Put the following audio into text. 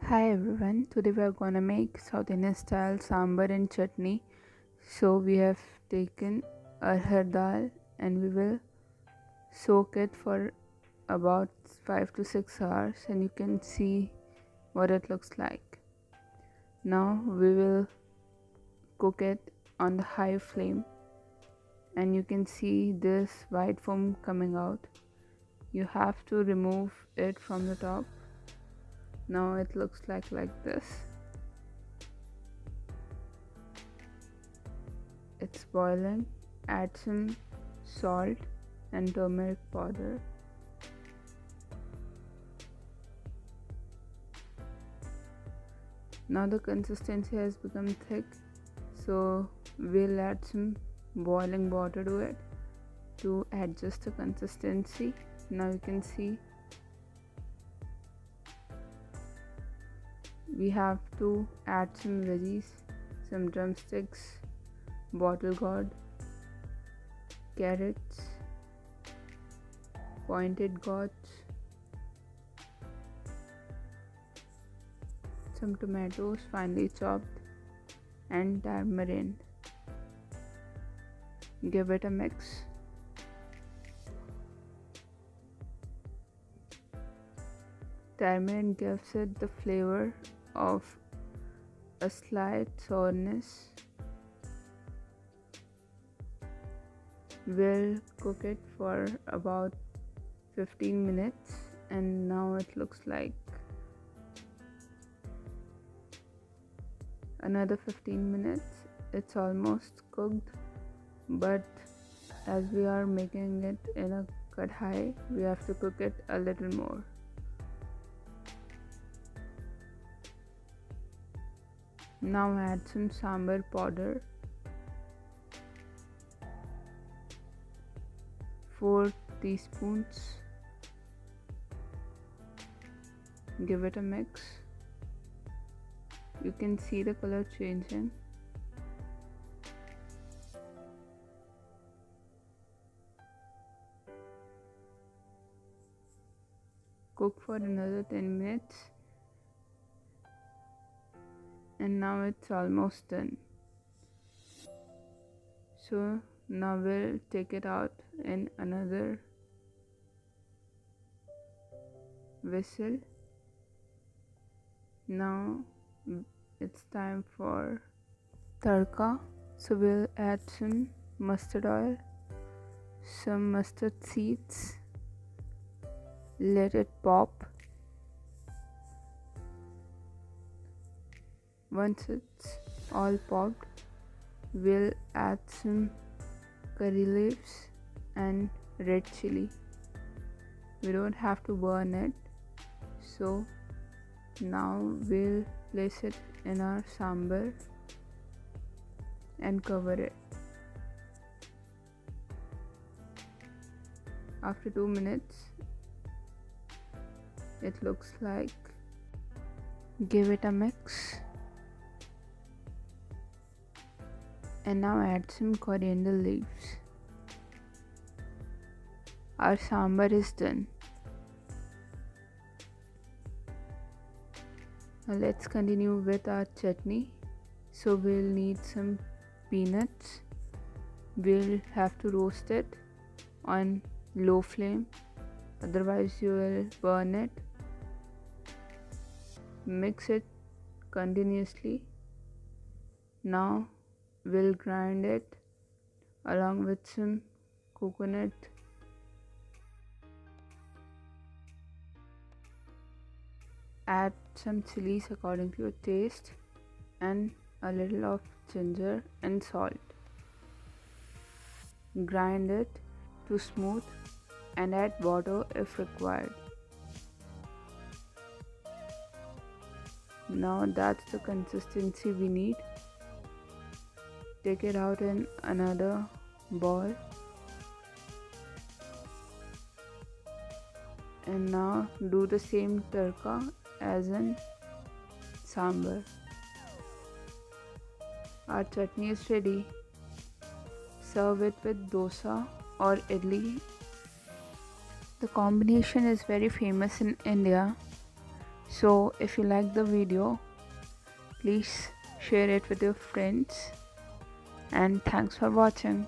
Hi everyone, today we are gonna make South Indian style sambar and chutney. So we have taken arhar dal and we will soak it for about 5 to 6 hours and you can see what it looks like. Now we will cook it on the high flame and you can see this white foam coming out. You have to remove it from the top. Now it looks like this. It's boiling. Add some salt and turmeric powder. Now the consistency has become thick, so we'll add some boiling water to it to adjust the consistency. Now you can see we have to add some veggies, some drumsticks, bottle gourd, carrots, pointed gourds, some tomatoes finely chopped, and tamarind. Give it a mix. Tamarind gives it the flavor of a slight sourness. We'll cook it for about 15 minutes and now it looks like another 15 minutes. It's almost cooked, but as we are making it in a kadai, we have to cook it a little more. Now add some sambar powder, 4 teaspoons. Give it a mix. You can see the color changing. Cook for another 10 minutes. And now it's almost done. So now we'll take it out in another vessel. Now it's time for Tadka. So we'll add some mustard oil, some mustard seeds, let it pop. Once it's all popped, we'll add some curry leaves and red chilli. We don't have to burn it, so now we'll place it in our sambar and cover it. After 2 minutes, it looks like. Give it a mix. And now add some coriander leaves. Our sambar is done. Now let's continue with our chutney. So we'll need some peanuts. We'll have to roast it on low flame, otherwise you will burn it. Mix it continuously. Now we'll grind it along with some coconut. Add some chilies according to your taste and a little of ginger and salt. Grind it to smooth and add water if required. Now that's the consistency we need. Take it out in another bowl. And now do the same tadka as in sambar. Our chutney is ready. Serve it with dosa or idli. The combination is very famous in India. So if you like the video, please share it with your friends, and thanks for watching.